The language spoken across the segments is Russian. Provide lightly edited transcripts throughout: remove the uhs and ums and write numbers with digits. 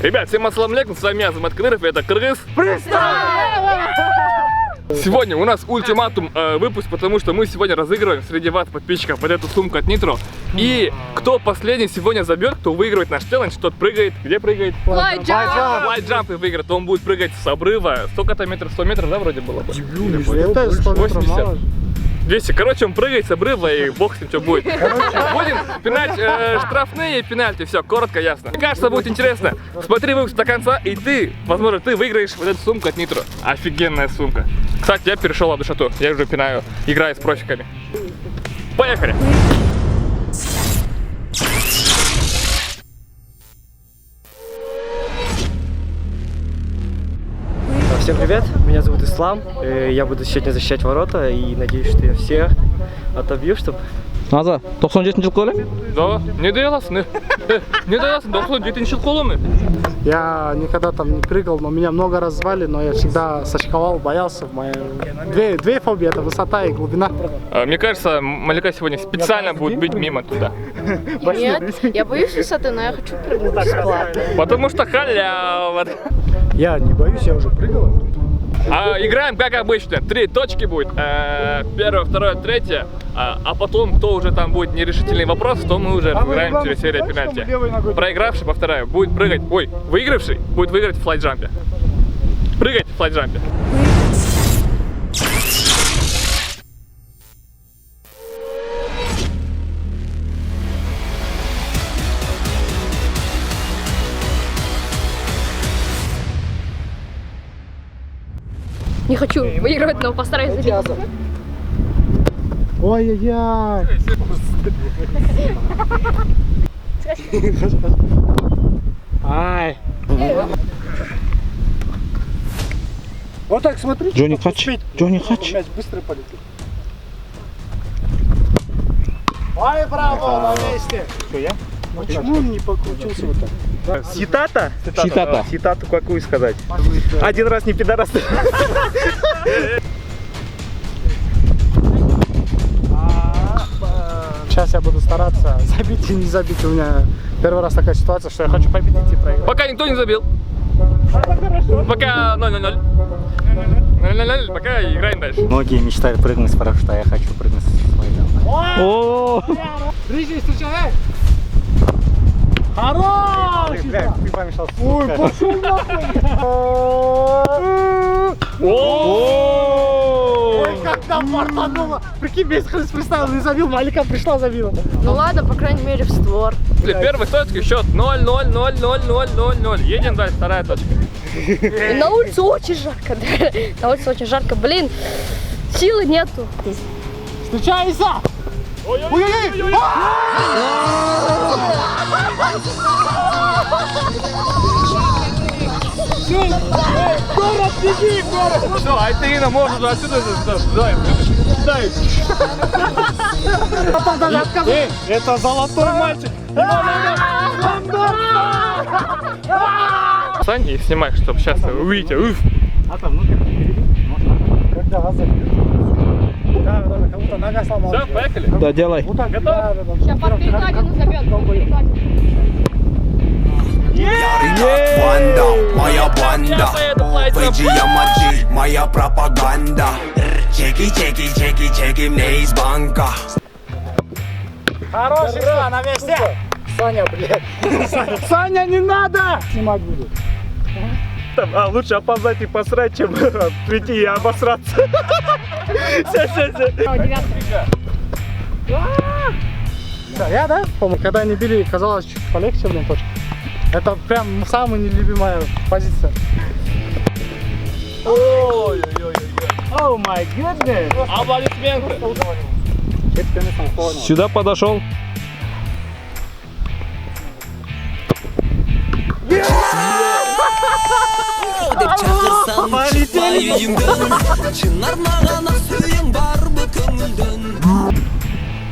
Ребят, всем ассаламу алейкум, с вами я, Азамат Кадыров, и это Кыргыз Сегодня у нас ультиматум выпуск, потому что мы сегодня разыгрываем среди вас, подписчиков, вот эту сумку от Nitro. И кто последний сегодня забьет, кто выигрывает наш челлендж, тот прыгает. Где прыгает? Флайджамп и выиграет. Он будет прыгать с обрыва. Сколько-то метров? 100 метров, да, вроде было бы? 80. 200. Короче, он прыгает с обрыва, и бог с ним, что будет. Будем пинать штрафные и пенальти. Все, коротко, ясно. Мне кажется, будет интересно. Смотри выпуск до конца, и ты, возможно, ты выиграешь вот эту сумку от Nitro. Офигенная сумка. Кстати, я перешел от душату. Я уже пинаю, играю с профиками. Поехали! Всем привет, меня зовут Ислам, я буду сегодня защищать ворота и надеюсь, что я всех отобью, чтобы... Наза, 97 жыл қолы? Да, не дояласың, не дояласың, 97 жыл қолы. Я никогда там не прыгал, но меня много раз звали, но я всегда сочковал, боялся. Две фобии, это высота и глубина. Мне кажется, Малика сегодня специально будет бить мимо туда. Нет, я боюсь высоты, но я хочу прыгнуть бесплатно. Потому что халява. Я не боюсь, я уже прыгал. Играем как обычно, 3 точки будет, первое, второе, третье, а потом, кто уже там будет нерешительный вопрос, то мы уже играем через серию пенальти. Проигравший, повторяю, будет прыгать, выигравший будет выиграть в флайджампе. Прыгать в флайджампе. Не хочу выигрывать, но постараюсь забить. Ой-яй-яй. Ай. Вот так смотри. Джонни Хач, Джонни Хач. Мяч быстро полетит. Ай, браво, на месте. Что, я? Почему он не покрутился вот так? Ситата? Ситата. Ситату какую сказать? Один раз не пидорас. Сейчас я буду стараться забить и не забить. У меня первый раз такая ситуация, что я хочу победить и проиграть. Пока никто не забил. Пока 0-0-0. 0-0-0, пока играем дальше. Многие мечтают прыгнуть с парашюта, а я хочу прыгнуть с флайджампа. О! Ближе, встречай! Хорош! Ты помешал. Ой, пошел нахуй! Ой, как там фартануло! Прикинь, весь крыс представил, не забил, Малика пришла, забила. Ну ладно, по крайней мере, в створ. Первой точки счет 0-0-0-0-0-0-0. Едем дальше, вторая точка. И на улице очень жарко, да. На улице очень жарко. Блин, силы нету. Встречайся! Ой-ой-ой! Город, беги, город! Все, Айтырина может отсюда. Дай. Это золотой мальчик! Сань и снимай, чтобы сейчас вы увидите. А там, ну-ка, когда вас забьют? Да, как будто нога сломалась. Все, поехали. Да, делай. Вот так, Готов? да. Сейчас под перекладину забьет. Банда, моя банда. VGMG, моя пропаганда. Чеки мне из банка. Хороший, игра, на месте! Саня, блядь! Саня, не надо! Снимать буду. Лучше опоздать и посрать, чем прийти и обосраться. Да, я, да? Помню, когда они били, казалось, чуть полегче, блин, точка. Это прям самая нелюбимая позиция. О май гуднес! Аплодисменты. Сюда подошел.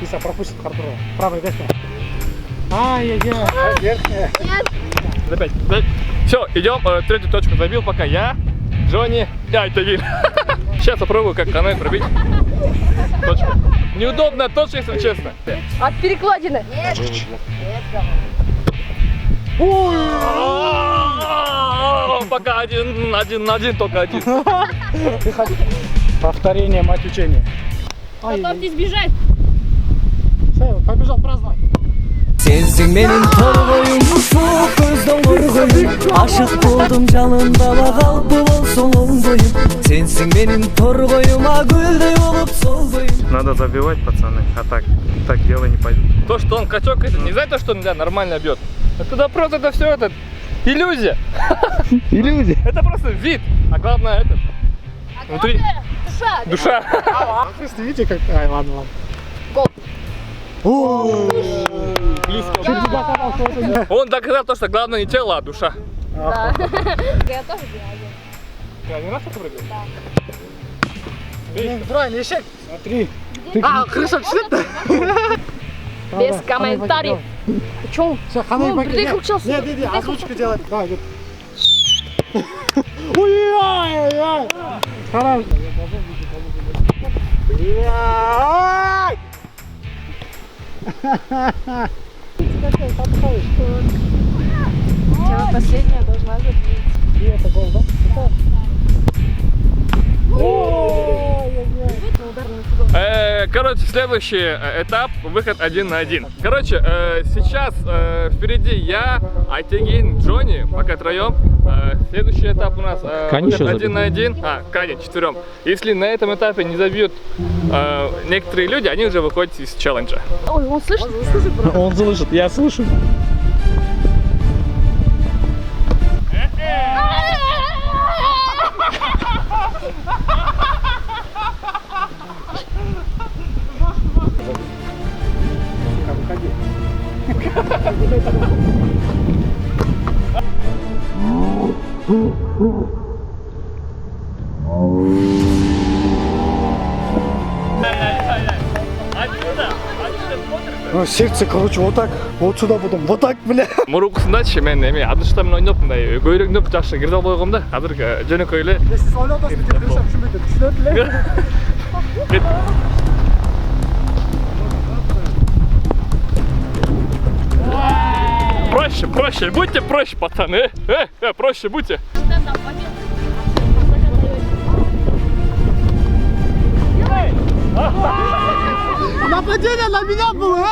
Иса пропустит хардура. Правая верхняя. Ай-яй-яй. Верхняя. Опять. Все, идем. Третью точку забил пока я, Джонни и Айтавин. Сейчас попробую как канал пробить. Точку. Неудобно точно, если честно. От перекладины. Пока один, только один. Повторение, мать учения. Готовьтесь бежать. Все, побежал праздновать. Sensin benim torboyum, soğuk gözden korkuyum. Aşık oldum canında bak alpı ol solundayım. Sensin benim torboyuma gülde olup soldayım. Надо забивать, пацаны, а так дело не пойдет. То, что он качок, это не за то, что он нормально бьет. Это просто это все это иллюзия. Иллюзия. Это просто вид. А главное это внутри Душа. душа. Просто видите, как... Ай, ладно, ладно. Он доказал то, что главное не тело, а душа. Да. Я тоже делаю. Ты один раз это прыгал? Брайан, еще. Смотри. А, хорошо, что это? Без комментариев. Почему? Все, Хамай, Ну, ты кричал, Нет, озвучку делать. Давай, идет. Ой-ой-ой! Хорошо. Ой! Последняя должна забить. И это гол, да? Короче, следующий этап, выход 1 на 1. Короче, сейчас впереди я, Айтегин, Джонни, пока троем. Следующий этап у нас Кань выход еще 1 на 1. Каня, четвером. Если на этом этапе не забьют некоторые люди, они уже выходят из челленджа. Ой, он слышит? Слушай, бро. Он слышит, я слышу. Ну, сердце, короче, вот так. Вот сюда потом. Вот так, бля. Мурукусундачы мен эми адыштан ойноп мындай көйрөңдөп жакшы кирдал койгом да. Азыр жөнөкөй эле. Если солдат вас будет решать, что будет, Проще, проще, будьте проще, пацаны. Проще будьте. Нападение на меня было,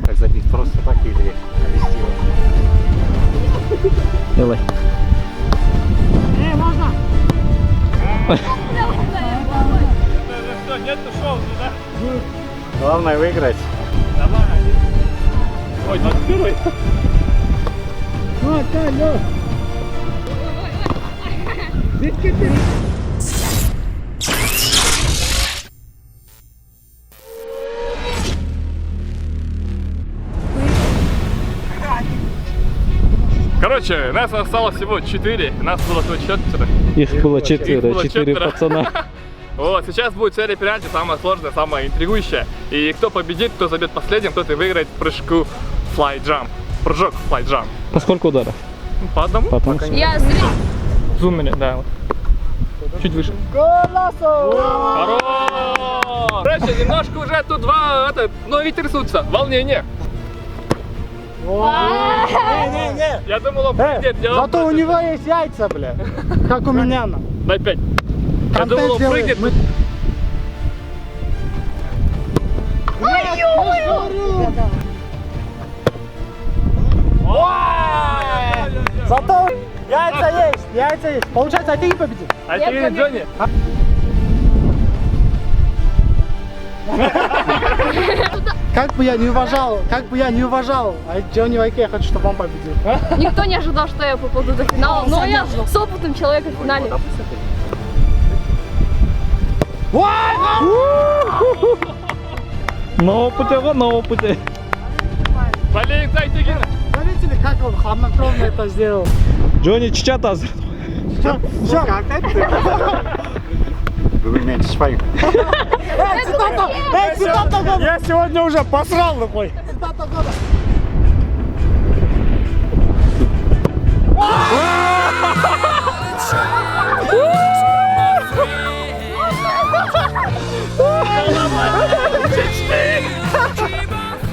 Как забить, просто так или обвести его? Давай. Главное выиграть. Ой, 21-й. Короче, нас осталось всего 4, нас было всего 4. Их было четверо, было 4 четверо. пацана. Вот, сейчас будет серия пенальти, самая сложная, самая интригующая. И кто победит, кто забьет последним, тот и выиграет в прыжку Fly Jump. Прыжок Fly Jump. По сколько ударов? По одному? Потом. Я зря. Зум меня, да. Вот. Чуть выше. Хорош! Короче, немножко уже тут ноги трясутся. Волнение. Не-не-не. Я думал, он прыгнет. Зато у него есть яйца, бля. Как у меня. Дай 5. Я Контент думал, он делает. прыгнет. Зато яйца есть. Получается, а ты и победил. А ты видишь, Джонни? Как бы я не уважал, а Джонни Вайке, я хочу, чтобы он победил. Никто не ожидал, что я попаду до финала, но я с опытом человека в финале. На опыте, вот на опыте. Болеем за Айтегина. Заметили, как он хладнокровно это сделал? Джонни чичата. Все, как это? меньше своих. Я сегодня уже посрал нахуй.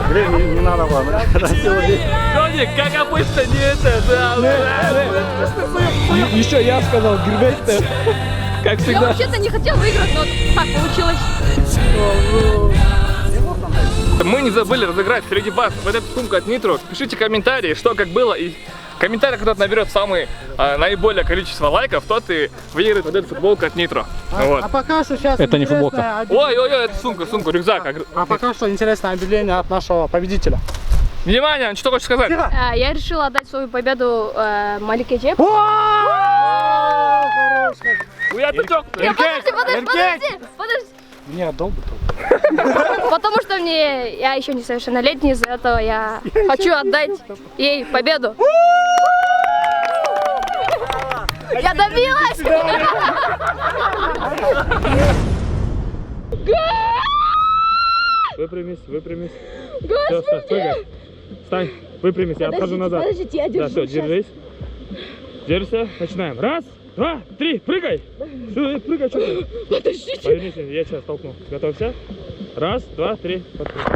Блин, не надо было. Джонни, как обычно, не это, да. Еще я сказал, гребет. Как Я всегда. вообще-то не хотел выиграть, но так получилось. Мы не забыли разыграть среди вас вот эту сумку от Nitro. Пишите комментарии, что как было. И комментарий, кто наберет самое наиболее количество лайков, тот и выиграет вот эту футболку от Nitro. Вот. А пока сейчас Это не футболка. интересное объявление. Ой, это сумка, рюкзак. А пока что интересное объявление от нашего победителя. Внимание, что хочешь сказать? Я решила отдать свою победу Малике Джеб. Я тычок. Подожди. Мне отдал бы только. Потому что я еще несовершеннолетний, из-за этого я хочу отдать ей победу. Я добилась! Выпрямись. Все, прыгай. Встань, выпрямись, я отхожу назад. Подождите, я Да, держу. все, держись. Держишься, начинаем. Раз, два, три, прыгай. Все, прыгай, что ты? Подождите. Повернись, я сейчас толкну. Готовься. Раз, два, три, подпрыгай.